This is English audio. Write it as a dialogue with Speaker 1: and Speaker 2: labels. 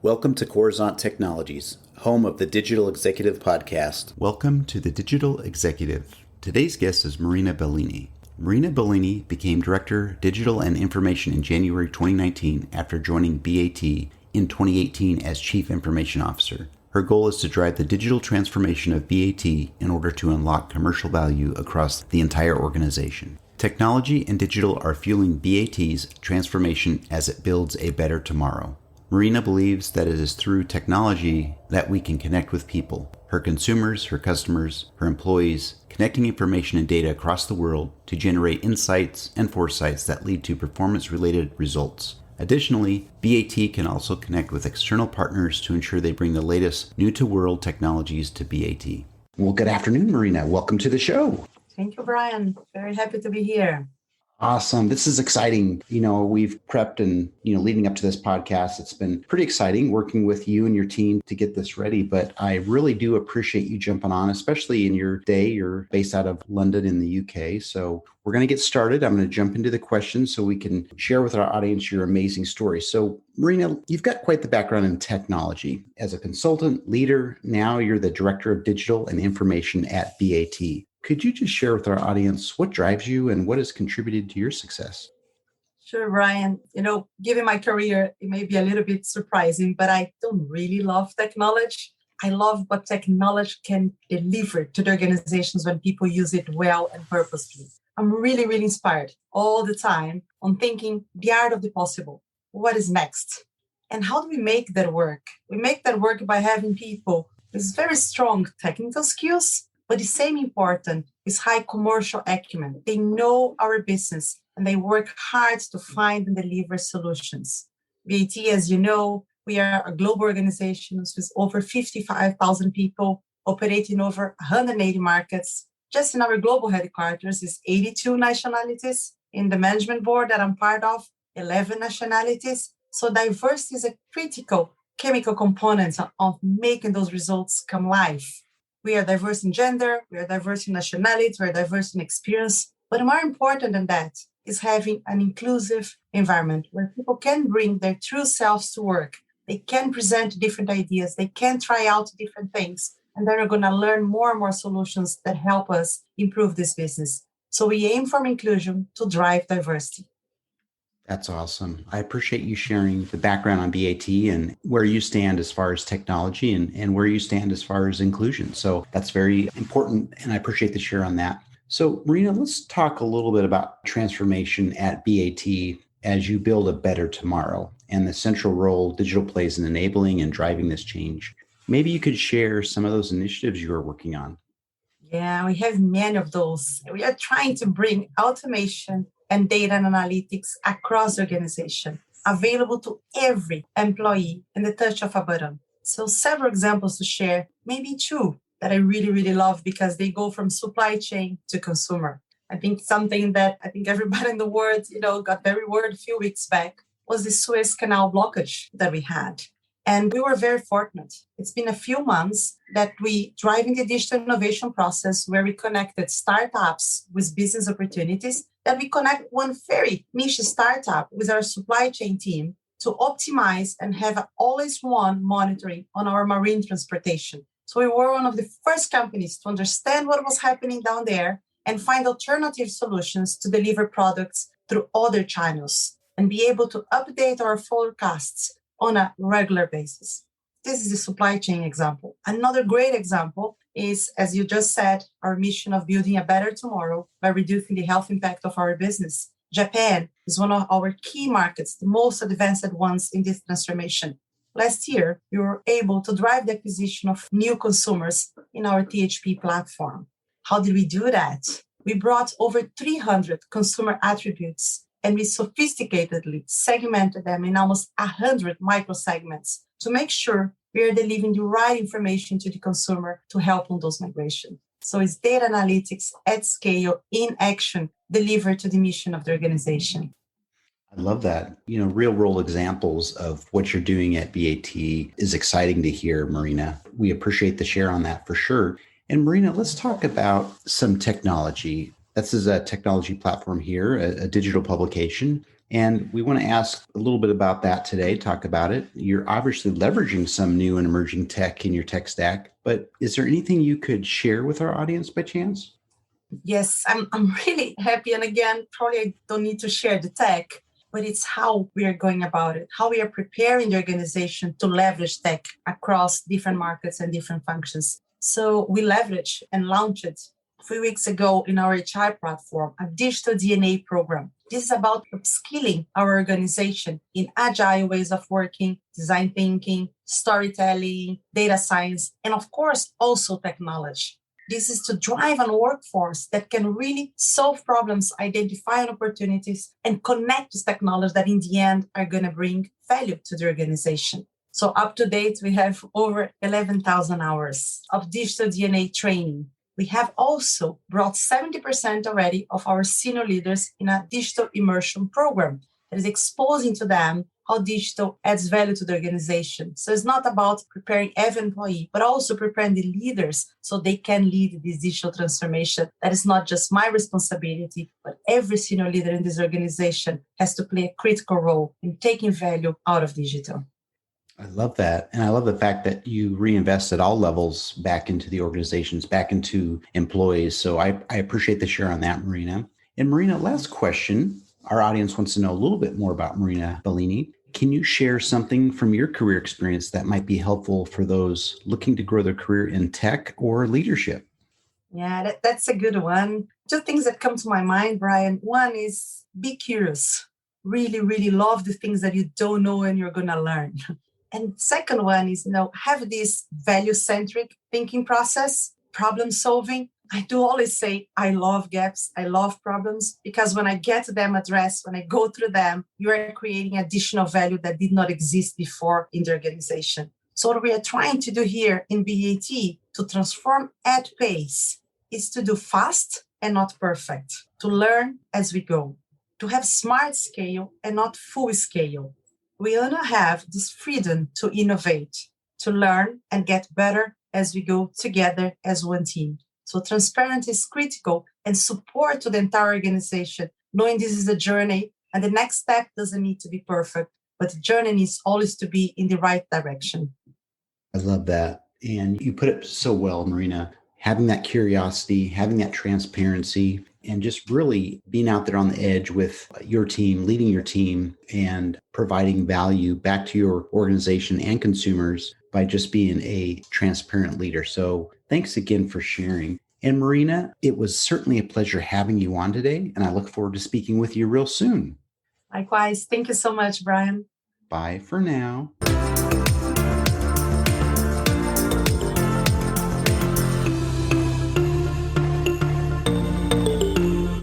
Speaker 1: Welcome to Coruzant Technologies, home of the Digital Executive Podcast.
Speaker 2: Welcome to the Digital Executive. Today's guest is Marina Bellini. Marina Bellini became Director, Digital and Information in January 2019 after joining BAT in 2018 as Chief Information Officer. Her goal is to drive the digital transformation of BAT in order to unlock commercial value across the entire organization. Technology and digital are fueling BAT's transformation as it builds a better tomorrow. Marina believes that it is through technology that we can connect with people, her consumers, her customers, her employees, connecting information and data across the world to generate insights and foresights that lead to performance-related results. Additionally, BAT can also connect with external partners to ensure they bring the latest new-to-world technologies to BAT.
Speaker 1: Well, good afternoon, Marina. Welcome to the show.
Speaker 3: Thank you, Brian. Very happy to be here.
Speaker 1: Awesome. This is exciting. We've prepped and, leading up to this podcast, it's been pretty exciting working with you and your team to get this ready. But I really do appreciate you jumping on, especially in your day. You're based out of London in the UK. So we're going to get started. I'm going to jump into the questions so we can share with our audience your amazing story. So Marina, you've got quite the background in technology. As a consultant, leader, now you're the Director of Digital and Information at BAT. Could you just share with our audience what drives you and what has contributed to your success?
Speaker 3: Sure, Brian. Given my career, it may be a little bit surprising, but I don't really love technology. I love what technology can deliver to the organizations when people use it well and purposefully. I'm really, really inspired all the time on thinking the art of the possible. What is next? And how do we make that work? We make that work by having people with very strong technical skills, but the same important is high commercial acumen. They know our business and they work hard to find and deliver solutions. BAT, as you know, we are a global organization with over 55,000 people operating over 180 markets. Just in our global headquarters is 82 nationalities. In the management board that I'm part of, 11 nationalities. So diversity is a critical chemical component of making those results come live. We are diverse in gender, we are diverse in nationality, we are diverse in experience. But more important than that is having an inclusive environment where people can bring their true selves to work. They can present different ideas, they can try out different things, and then we're going to learn more and more solutions that help us improve this business. So we aim for inclusion to drive diversity.
Speaker 1: That's awesome. I appreciate you sharing the background on BAT and where you stand as far as technology and where you stand as far as inclusion. So that's very important, and I appreciate the share on that. So Marina, let's talk a little bit about transformation at BAT as you build a better tomorrow and the central role digital plays in enabling and driving this change. Maybe you could share some of those initiatives you are working on.
Speaker 3: Yeah, we have many of those. We are trying to bring automation and data and analytics across the organization, available to every employee in the touch of a button. So several examples to share, maybe two that I really, really love because they go from supply chain to consumer. I think something that everybody in the world, got very worried a few weeks back was the Suez Canal blockage that we had. And we were very fortunate. It's been a few months that we driving the digital innovation process where we connected startups with business opportunities, that we connect one very niche startup with our supply chain team to optimize and have always-on monitoring on our marine transportation. So we were one of the first companies to understand what was happening down there and find alternative solutions to deliver products through other channels and be able to update our forecasts on a regular basis. This is the supply chain example. Another great example is, as you just said, our mission of building a better tomorrow by reducing the health impact of our business. Japan is one of our key markets, the most advanced ones in this transformation. Last year, we were able to drive the acquisition of new consumers in our THP platform. How did we do that? We brought over 300 consumer attributes and we sophisticatedly segmented them in almost 100 microsegments to make sure we are delivering the right information to the consumer to help on those migrations. So it's data analytics at scale, in action, delivered to the mission of the organization.
Speaker 1: I love that. Real world examples of what you're doing at BAT is exciting to hear, Marina. We appreciate the share on that for sure. And Marina, let's talk about some technology. This is a technology platform here, a digital publication. And we want to ask a little bit about that today, talk about it. You're obviously leveraging some new and emerging tech in your tech stack, but is there anything you could share with our audience by chance?
Speaker 3: Yes, I'm really happy. And again, probably I don't need to share the tech, but it's how we are going about it, how we are preparing the organization to leverage tech across different markets and different functions. So we leverage and launched it 3 weeks ago in our HR platform, a digital DNA program. This is about upskilling our organization in agile ways of working, design thinking, storytelling, data science, and of course, also technology. This is to drive a workforce that can really solve problems, identify opportunities, and connect with technology that in the end are going to bring value to the organization. So up to date, we have over 11,000 hours of digital DNA training. We have also brought 70% already of our senior leaders in a digital immersion program that is exposing to them how digital adds value to the organization. So it's not about preparing every employee, but also preparing the leaders so they can lead this digital transformation. That is not just my responsibility, but every senior leader in this organization has to play a critical role in taking value out of digital.
Speaker 1: I love that. And I love the fact that you reinvest at all levels back into the organizations, back into employees. So I appreciate the share on that, Marina. And Marina, last question. Our audience wants to know a little bit more about Marina Bellini. Can you share something from your career experience that might be helpful for those looking to grow their career in tech or leadership?
Speaker 3: Yeah, that's a good one. Two things that come to my mind, Brian. One is be curious. Really, really love the things that you don't know and you're going to learn. And second one is, have this value-centric thinking process, problem solving. I do always say, I love gaps, I love problems, because when I get them addressed, when I go through them, you are creating additional value that did not exist before in the organization. So what we are trying to do here in BAT to transform at pace is to do fast and not perfect, to learn as we go, to have smart scale and not full scale. We want to have this freedom to innovate, to learn and get better as we go together as one team. So transparency is critical and support to the entire organization, knowing this is a journey and the next step doesn't need to be perfect, but the journey needs always to be in the right direction.
Speaker 1: I love that. And you put it so well, Marina, having that curiosity, having that transparency, and just really being out there on the edge with your team, leading your team, and providing value back to your organization and consumers by just being a transparent leader. So thanks again for sharing. And Marina, it was certainly a pleasure having you on today, and I look forward to speaking with you real soon.
Speaker 3: Likewise. Thank you so much, Brian.
Speaker 1: Bye for now.